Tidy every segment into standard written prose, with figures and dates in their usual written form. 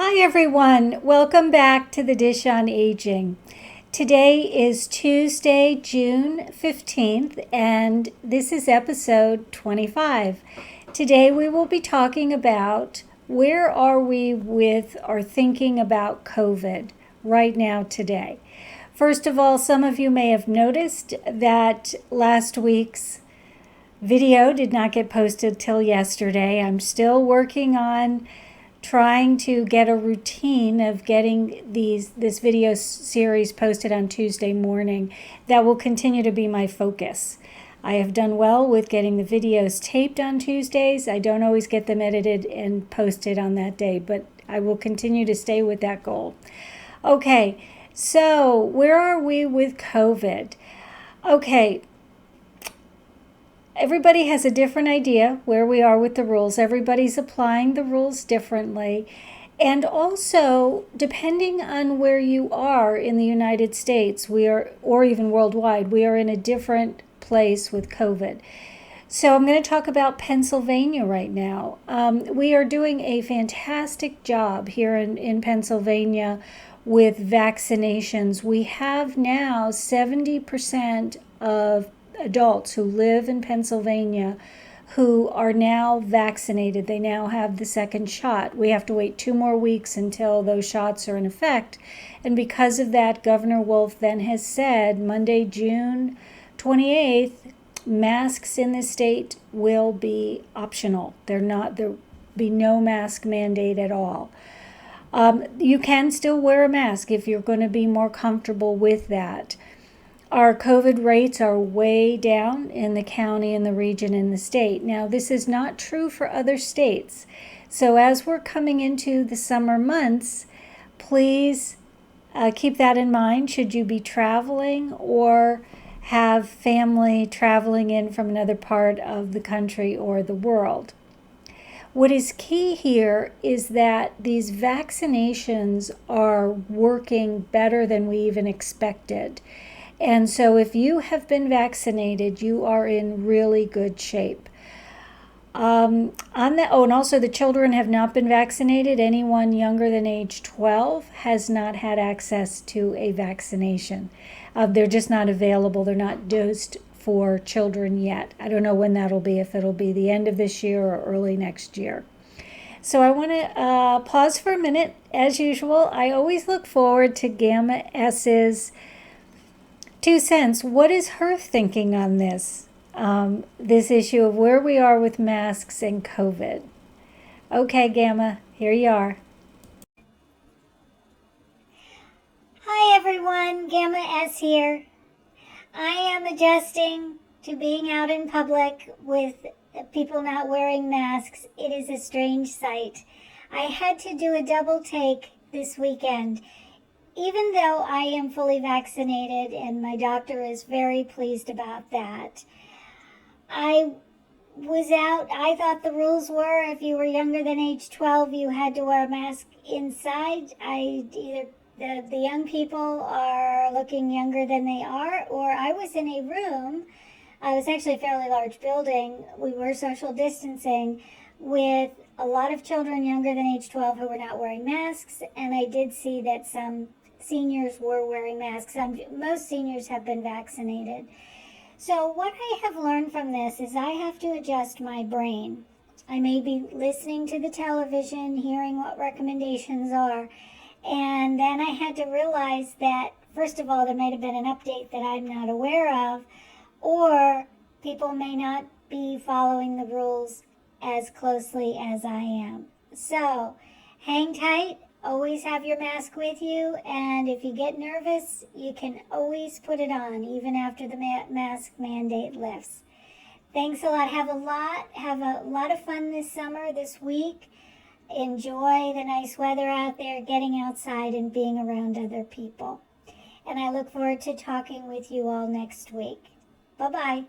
Hi everyone, welcome back to the Dish on Aging. Today is Tuesday, June 15th, and this is episode 25. Today we will be talking about where are we with our thinking about COVID right now today. First of all, some of you may have noticed that last week's video did not get posted till yesterday. I'm still working on trying to get a routine of getting this video series posted on Tuesday morning. That will continue to be my focus. I have done well with getting the videos taped on Tuesdays. I don't always get them edited and posted on that day, but I will continue to stay with that goal. Okay, so where are we with COVID? Okay, everybody has a different idea where we are with the rules. Everybody's applying the rules differently. And also, depending on where you are in the United States, or even worldwide, we are in a different place with COVID. So I'm going to talk about Pennsylvania right now. We are doing a fantastic job here in Pennsylvania with vaccinations. We have now 70% of adults who live in Pennsylvania who are now vaccinated. They now have the second shot. We have to wait 2 more weeks until those shots are in effect. And because of that, Governor Wolf then has said Monday, June 28th, masks in the state will be optional. There'll be no mask mandate at all. You can still wear a mask if you're going to be more comfortable with that. Our COVID rates are way down in the county, in the region, in the state. Now, this is not true for other states. So as we're coming into the summer months, please keep that in mind should you be traveling or have family traveling in from another part of the country or the world. What is key here is that these vaccinations are working better than we even expected. And so if you have been vaccinated, you are in really good shape. And also the children have not been vaccinated. Anyone younger than age 12 has not had access to a vaccination. They're just not available. They're not dosed for children yet. I don't know when that'll be, if it'll be the end of this year or early next year. So I want to pause for a minute. As usual, I always look forward to Gamma S's 2 cents. What is her thinking on this issue of where we are with masks and COVID? Okay, Gamma, here you are. Hi everyone, Gamma S here. I am adjusting to being out in public with people not wearing masks. It is a strange sight. I had to do a double take this weekend. Even though I am fully vaccinated and my doctor is very pleased about that, I was out. I thought the rules were if you were younger than age 12, you had to wear a mask inside. The young people are looking younger than they are, or I was in a room. It was actually a fairly large building. We were social distancing with a lot of children younger than age 12 who were not wearing masks, and I did see that some seniors were wearing masks. Most seniors have been vaccinated. So what I have learned from this is I have to adjust my brain. I may be listening to the television, hearing what recommendations are, and then I had to realize that, first of all, there might have been an update that I'm not aware of, or people may not be following the rules as closely as I am. So hang tight. Always have your mask with you, and if you get nervous, you can always put it on, even after the mask mandate lifts. Thanks a lot. Have a lot of fun this summer, this week. Enjoy the nice weather out there, getting outside and being around other people. And I look forward to talking with you all next week. Bye-bye.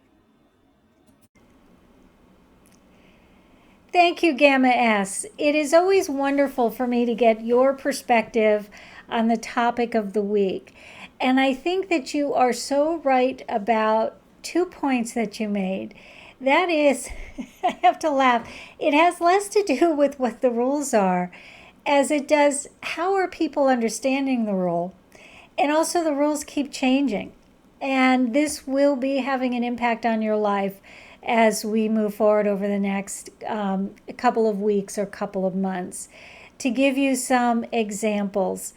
Thank you, Gamma S. It is always wonderful for me to get your perspective on the topic of the week. And I think that you are so right about 2 points that you made. That is, I have to laugh, it has less to do with what the rules are as it does how are people understanding the rule. And also, the rules keep changing. And this will be having an impact on your life as we move forward over the next couple of weeks or couple of months. To give you some examples,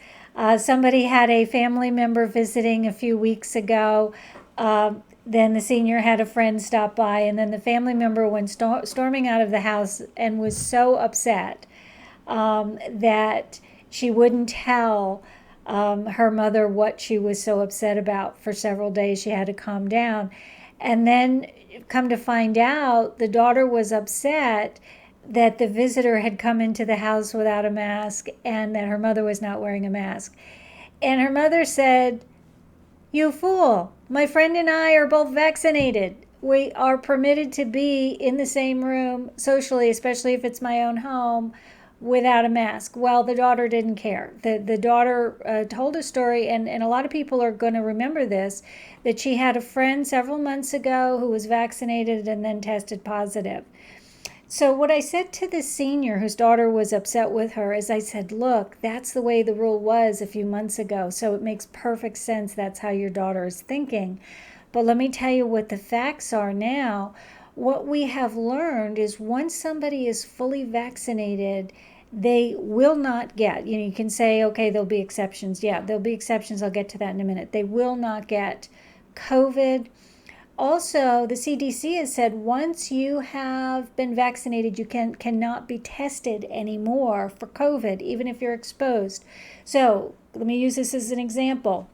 somebody had a family member visiting a few weeks ago. Then the senior had a friend stop by, and then the family member went storming out of the house and was so upset that she wouldn't tell her mother what she was so upset about for several days. She had to calm down. And then come to find out, the daughter was upset that the visitor had come into the house without a mask and that her mother was not wearing a mask. And her mother said, "You fool, my friend and I are both vaccinated. We are permitted to be in the same room socially, especially if it's my own home, without a mask." Well, the daughter didn't care. The daughter told a story, and a lot of people are going to remember this, that she had a friend several months ago who was vaccinated and then tested positive. So what I said to the senior whose daughter was upset with her is I said, look, that's the way the rule was a few months ago, so it makes perfect sense that's how your daughter is thinking. But let me tell you what the facts are now. What we have learned is once somebody is fully vaccinated, they will not get, you can say, okay, there'll be exceptions. Yeah, there'll be exceptions. I'll get to that in a minute. They will not get COVID. Also, the CDC has said once you have been vaccinated, you cannot be tested anymore for COVID, even if you're exposed. So let me use this as an example.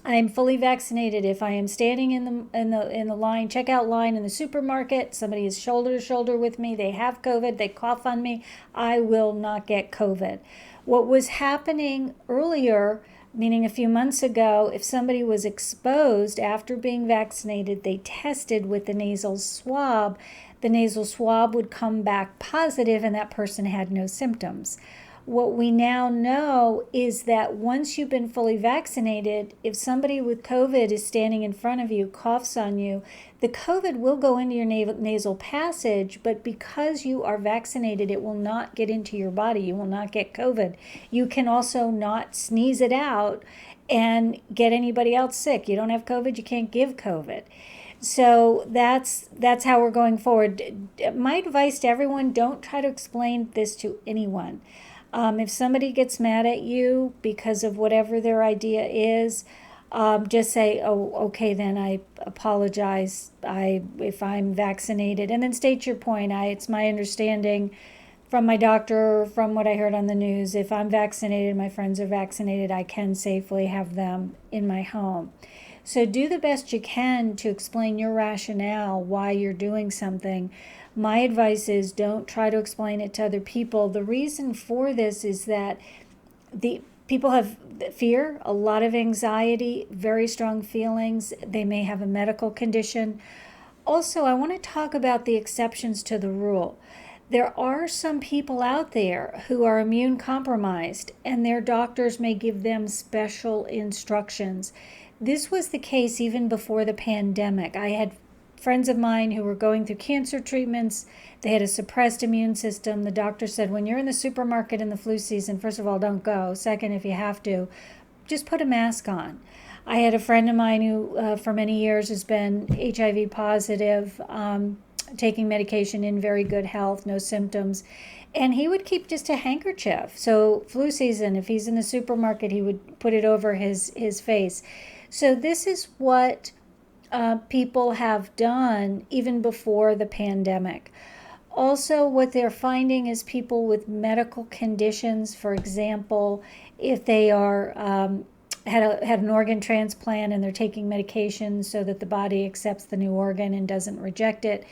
I am fully vaccinated. If I am standing in the line, checkout line in the supermarket, somebody is shoulder to shoulder with me, they have COVID, they cough on me, I will not get COVID. What was happening earlier, meaning a few months ago, if somebody was exposed after being vaccinated, they tested with the nasal swab. The nasal swab would come back positive and that person had no symptoms. What we now know is that once you've been fully vaccinated, if somebody with COVID is standing in front of you, coughs on you, the COVID will go into your nasal passage, but because you are vaccinated, it will not get into your body. You will not get COVID. You can also not sneeze it out and get anybody else sick. You don't have COVID, you can't give COVID. So that's how we're going forward. My advice to everyone, don't try to explain this to anyone. If somebody gets mad at you because of whatever their idea is, just say, "Oh, okay, then I apologize. If I'm vaccinated," and then state your point. It's my understanding from my doctor, from what I heard on the news, if I'm vaccinated, my friends are vaccinated, I can safely have them in my home. So do the best you can to explain your rationale why you're doing something. My advice is don't try to explain it to other people. The reason for this is that the people have fear, a lot of anxiety, very strong feelings. They may have a medical condition. Also, I want to talk about the exceptions to the rule. There are some people out there who are immune compromised, and their doctors may give them special instructions. This was the case even before the pandemic. I had friends of mine who were going through cancer treatments. They had a suppressed immune system. The doctor said, when you're in the supermarket in the flu season, first of all, don't go. Second, if you have to, just put a mask on. I had a friend of mine who for many years has been HIV positive, taking medication in very good health, no symptoms. And he would keep just a handkerchief. So flu season, if he's in the supermarket, he would put it over his face. So this is what people have done even before the pandemic. Also, what they're finding is people with medical conditions, for example, if they are had an organ transplant and they're taking medications so that the body accepts the new organ and doesn't reject it.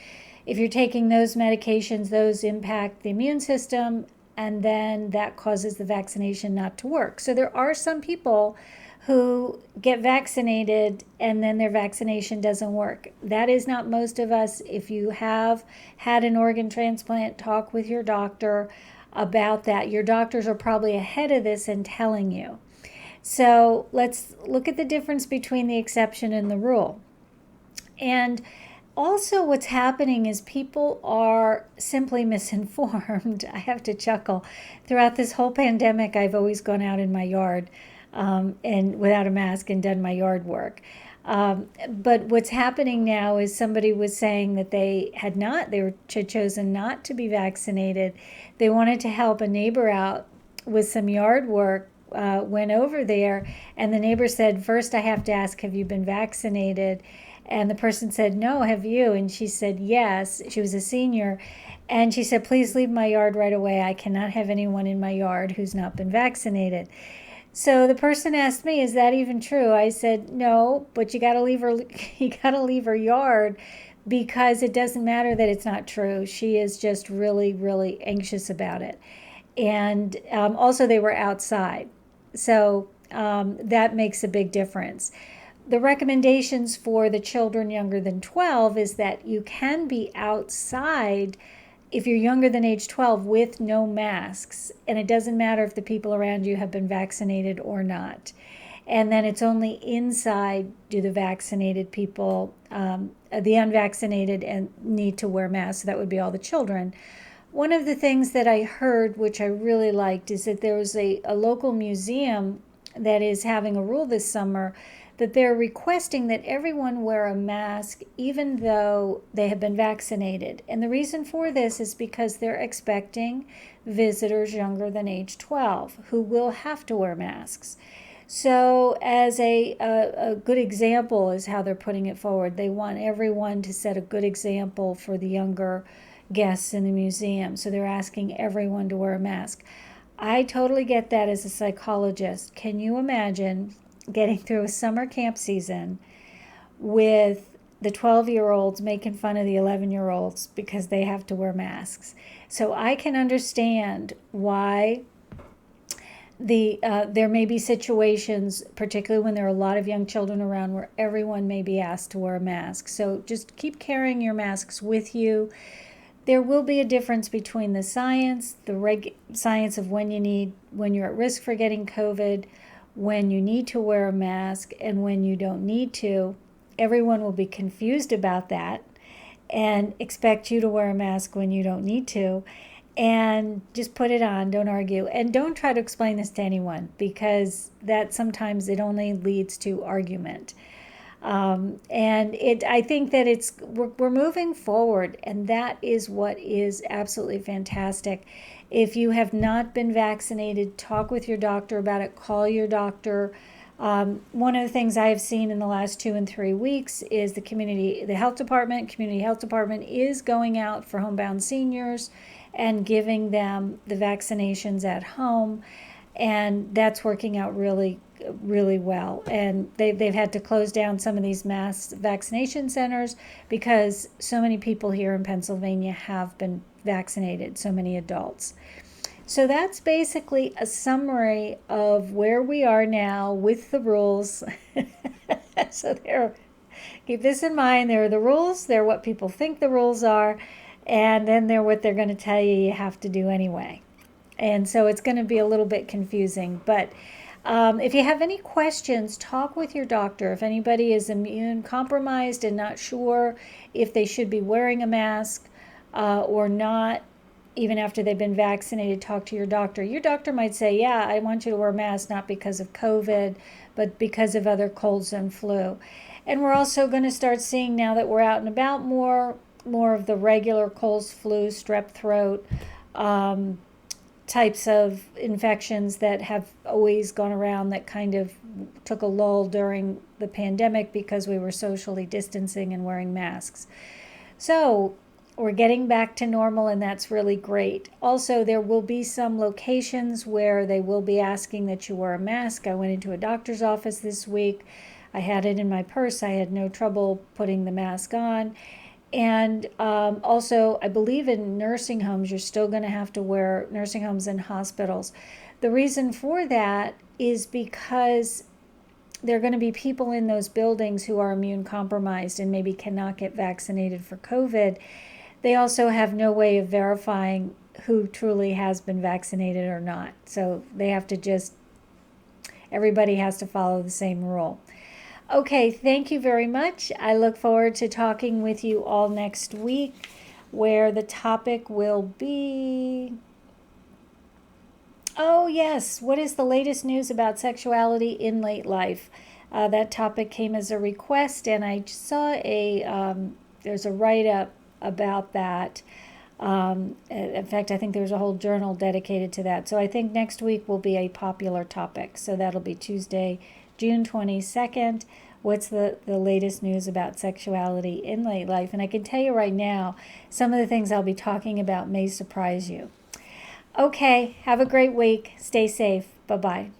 If you're taking those medications, those impact the immune system, and then that causes the vaccination not to work. So there are some people who get vaccinated and then their vaccination doesn't work. That is not most of us. If you have had an organ transplant, talk with your doctor about that. Your doctors are probably ahead of this and telling you. So let's look at the difference between the exception and the rule. And Also, what's happening is people are simply misinformed. I have to chuckle. Throughout this whole pandemic, I've always gone out in my yard and without a mask and done my yard work. But what's happening now is somebody was saying that had chosen not to be vaccinated. They wanted to help a neighbor out with some yard work, went over there, and the neighbor said, "First, I have to ask, have you been vaccinated?" And the person said, "No, have you?" And she said, "Yes." She was a senior. And she said, "Please leave my yard right away. I cannot have anyone in my yard who's not been vaccinated." So the person asked me, "Is that even true?" I said, "No, but you got to leave her you got to leave her yard because it doesn't matter that it's not true. She is just really, really anxious about it." And also they were outside. So that makes a big difference. The recommendations for the children younger than 12 is that you can be outside if you're younger than age 12 with no masks, and it doesn't matter if the people around you have been vaccinated or not. And then it's only inside do the vaccinated people, the unvaccinated, and need to wear masks. So that would be all the children. One of the things that I heard, which I really liked, is that there was a local museum that is having a rule this summer that they're requesting that everyone wear a mask even though they have been vaccinated. And the reason for this is because they're expecting visitors younger than age 12 who will have to wear masks. So, as a good example is how they're putting it forward. They want everyone to set a good example for the younger guests in the museum. So, they're asking everyone to wear a mask. I totally get that as a psychologist. Can you imagine getting through a summer camp season with the 12-year-olds making fun of the 11-year-olds because they have to wear masks? So, I can understand why there may be situations, particularly when there are a lot of young children around, where everyone may be asked to wear a mask. So just keep carrying your masks with you. There will be a difference between the science, science of when you're at risk for getting COVID, when you need to wear a mask, and when you don't need to. Everyone will be confused about that and expect you to wear a mask when you don't need to. And just put it on, don't argue, and don't try to explain this to anyone, because that sometimes it only leads to argument. I think that we're moving forward, and that is what is absolutely fantastic. If you have not been vaccinated, talk with your doctor about it, call your doctor. One of the things I have seen in the last 2 and 3 weeks is the community health department is going out for homebound seniors and giving them the vaccinations at home. And that's working out really, really well. And they've had to close down some of these mass vaccination centers because so many people here in Pennsylvania have been vaccinated, so many adults. So that's basically a summary of where we are now with the rules. So keep this in mind. There are the rules, they're what people think the rules are, and then they're what they're going to tell you have to do anyway. And so it's going to be a little bit confusing. But if you have any questions, talk with your doctor. If anybody is immune compromised and not sure if they should be wearing a mask or not, even after they've been vaccinated, talk to your doctor. Your doctor might say, "Yeah, I want you to wear a mask, not because of COVID, but because of other colds and flu." And we're also going to start seeing, now that we're out and about more of the regular colds, flu, strep throat, types of infections that have always gone around, that kind of took a lull during the pandemic because we were socially distancing and wearing masks. So we're getting back to normal, and that's really great. Also, there will be some locations where they will be asking that you wear a mask. I went into a doctor's office this week. I had it in my purse. I had no trouble putting the mask on. And also, I believe in nursing homes, you're still going to have to wear, nursing homes and hospitals. The reason for that is because there are going to be people in those buildings who are immune compromised and maybe cannot get vaccinated for COVID. They also have no way of verifying who truly has been vaccinated or not. So they have to everybody has to follow the same rule. Okay, thank you very much. I look forward to talking with you all next week, where the topic will be, oh, yes, what is the latest news about sexuality in late life? That topic came as a request, and I saw there's a write up about that. In fact, I think there's a whole journal dedicated to that. So I think next week will be a popular topic. So that'll be Tuesday, June 22nd. What's the latest news about sexuality in late life? And I can tell you right now, some of the things I'll be talking about may surprise you. Okay, have a great week. Stay safe. Bye bye.